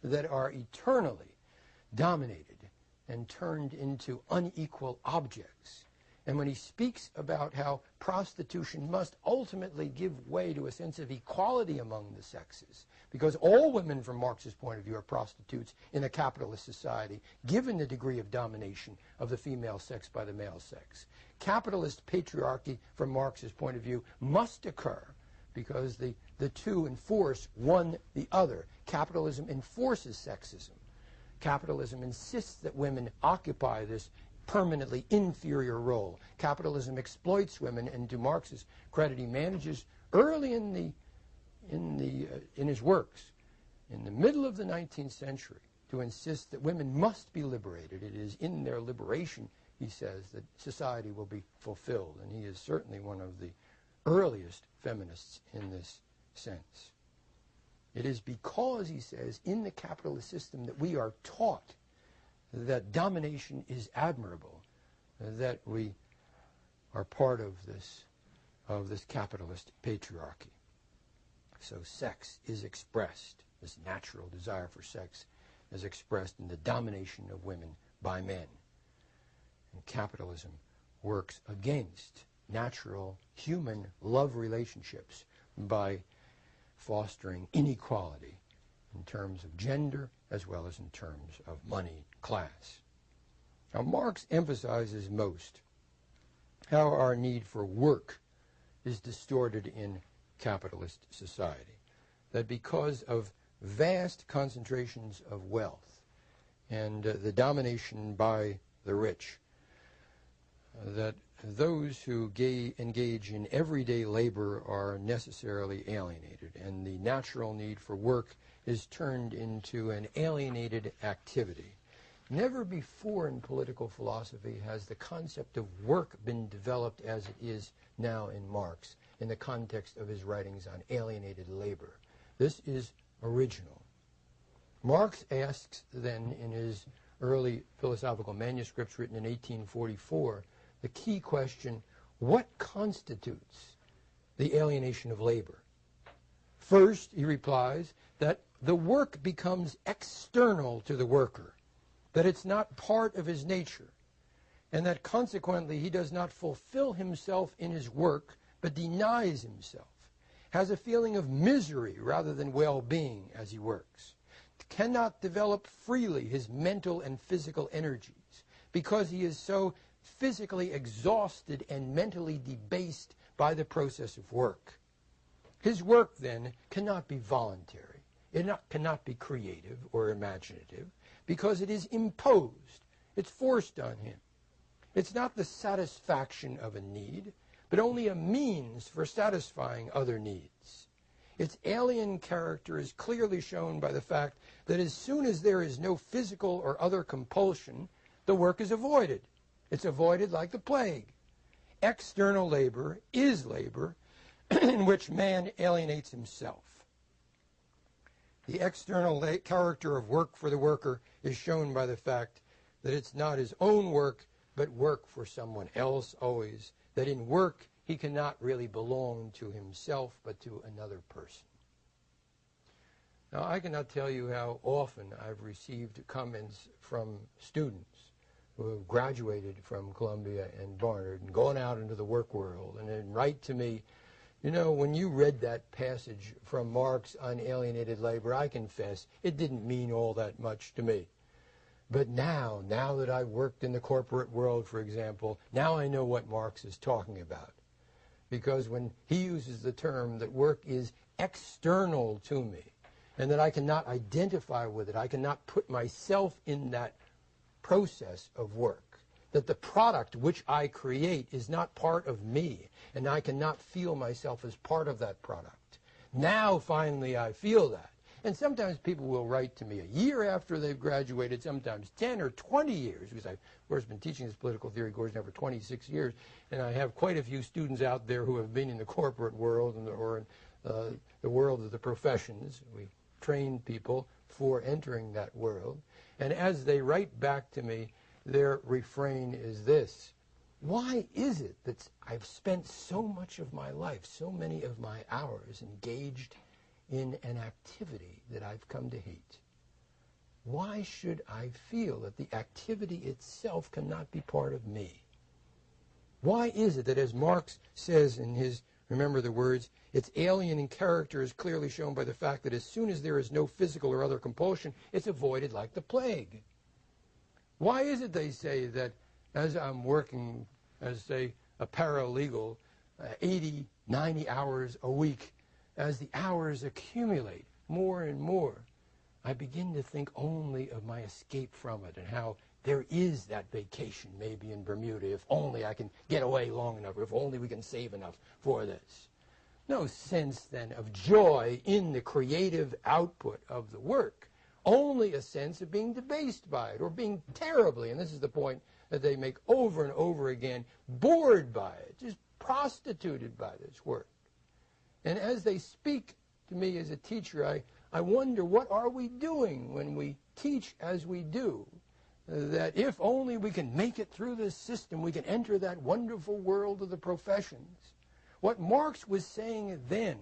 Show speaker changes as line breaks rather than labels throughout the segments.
that are eternally dominated and turned into unequal objects. And when he speaks about how prostitution must ultimately give way to a sense of equality among the sexes, because all women from Marx's point of view are prostitutes in a capitalist society, given the degree of domination of the female sex by the male sex. Capitalist patriarchy from Marx's point of view must occur because the two enforce one the other. Capitalism enforces sexism. Capitalism insists that women occupy this permanently inferior role. Capitalism exploits women, and to Marx's credit, he manages early in his works, in the middle of the 19th century, to insist that women must be liberated. It is in their liberation, he says, that society will be fulfilled, and he is certainly one of the earliest feminists in this sense. It is because, he says, in the capitalist system that we are taught that domination is admirable, that we are part of this capitalist patriarchy. So sex is expressed, this natural desire for sex is expressed in the domination of women by men. And capitalism works against natural human love relationships by fostering inequality in terms of gender as well as in terms of money class. Now, Marx emphasizes most how our need for work is distorted in capitalist society, that because of vast concentrations of wealth and the domination by the rich, that those who engage in everyday labor are necessarily alienated, and the natural need for work is turned into an alienated activity. Never before in political philosophy has the concept of work been developed as it is now in Marx, in the context of his writings on alienated labor. This is original. Marx asks then in his early philosophical manuscripts written in 1844, the key question, what constitutes the alienation of labor? First, he replies, that the work becomes external to the worker, that it's not part of his nature, and that consequently he does not fulfill himself in his work, but denies himself, has a feeling of misery rather than well-being as he works, cannot develop freely his mental and physical energies, because he is so physically exhausted and mentally debased by the process of work. His work, then, cannot be voluntary. It cannot be creative or imaginative, because it is imposed. It's forced on him. It's not the satisfaction of a need, but only a means for satisfying other needs. Its alien character is clearly shown by the fact that as soon as there is no physical or other compulsion, the work is avoided. It's avoided like the plague. External labor is labor in which man alienates himself. The external character of work for the worker is shown by the fact that it's not his own work, but work for someone else always, that in work he cannot really belong to himself, but to another person. Now, I cannot tell you how often I've received comments from students who have graduated from Columbia and Barnard and gone out into the work world and then write to me, you know, when you read that passage from Marx on alienated labor, I confess it didn't mean all that much to me. But now that I've worked in the corporate world, for example, now I know what Marx is talking about. Because when he uses the term that work is external to me and that I cannot identify with it, I cannot put myself in that process of work, that the product which I create is not part of me, and I cannot feel myself as part of that product. Now, finally, I feel that. And sometimes people will write to me a year after they've graduated, sometimes 10 or 20 years, because I've, of course, been teaching this political theory course now for 26 years, and I have quite a few students out there who have been in the corporate world or in the world of the professions. We train people for entering that world. And as they write back to me, their refrain is this: why is it that I've spent so much of my life, so many of my hours engaged in an activity that I've come to hate? why should I feel that the activity itself cannot be part of me? Why is it that, as Marx says in his, remember the words, its alien in character is clearly shown by the fact that as soon as there is no physical or other compulsion, it's avoided like the plague? Why is it, they say, that as I'm working as, say, a paralegal, 80, 90 hours a week, as the hours accumulate more and more, I begin to think only of my escape from it and how there is that vacation maybe in Bermuda, if only I can get away long enough, or if only we can save enough for this. No sense, then, of joy in the creative output of the work. Only a sense of being debased by it, or being terribly, and this is the point that they make over and over again, bored by it, just prostituted by this work. And as they speak to me as a teacher, I wonder, what are we doing when we teach as we do? That if only we can make it through this system, we can enter that wonderful world of the professions. What Marx was saying then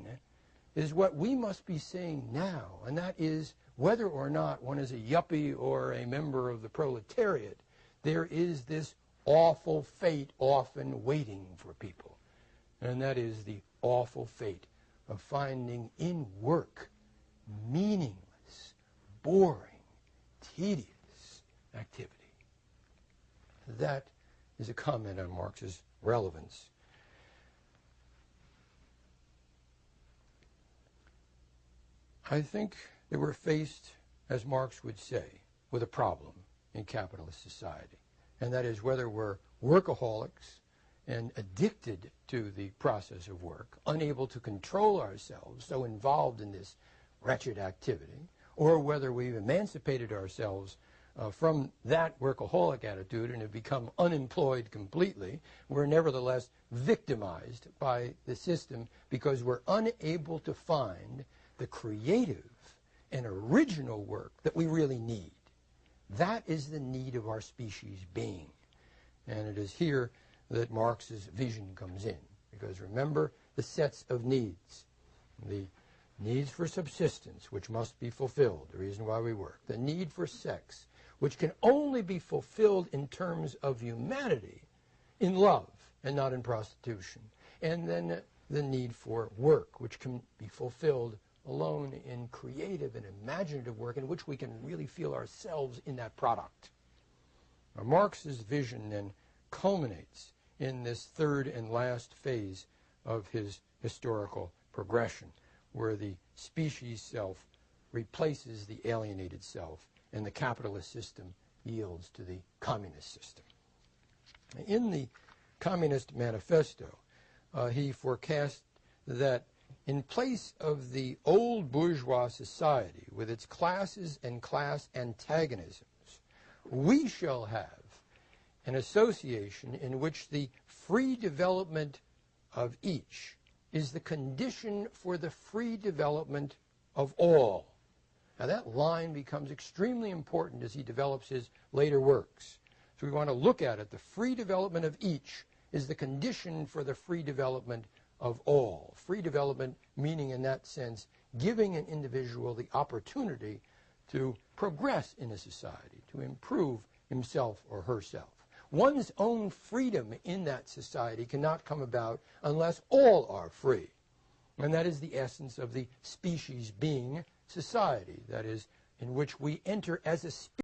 is what we must be saying now, and that is, whether or not one is a yuppie or a member of the proletariat, there is this awful fate often waiting for people. And that is the awful fate of finding in work meaningless, boring, tedious activity. That is a comment on Marx's relevance. I think that we're faced, as Marx would say, with a problem in capitalist society, and that is whether we're workaholics and addicted to the process of work, unable to control ourselves, so involved in this wretched activity, or whether we've emancipated ourselves from that workaholic attitude and have become unemployed completely. We're nevertheless victimized by the system because we're unable to find the creative and original work that we really need. That is the need of our species being. And it is here that Marx's vision comes in. Because remember the sets of needs. The needs for subsistence, which must be fulfilled, the reason why we work. The need for sex, which can only be fulfilled in terms of humanity, in love, and not in prostitution. And then the need for work, which can be fulfilled alone in creative and imaginative work in which we can really feel ourselves in that product. Now, Marx's vision then culminates in this third and last phase of his historical progression, where the species self replaces the alienated self and the capitalist system yields to the communist system. In the Communist Manifesto, he forecast that in place of the old bourgeois society with its classes and class antagonisms, we shall have an association in which the free development of each is the condition for the free development of all. Now that line becomes extremely important as he develops his later works. So we want to look at it. The free development of each is the condition for the free development of all. Free development meaning, in that sense, giving an individual the opportunity to progress in a society, to improve himself or herself. One's own freedom in that society cannot come about unless all are free. And that is the essence of the species being society, that is, in which we enter as a species.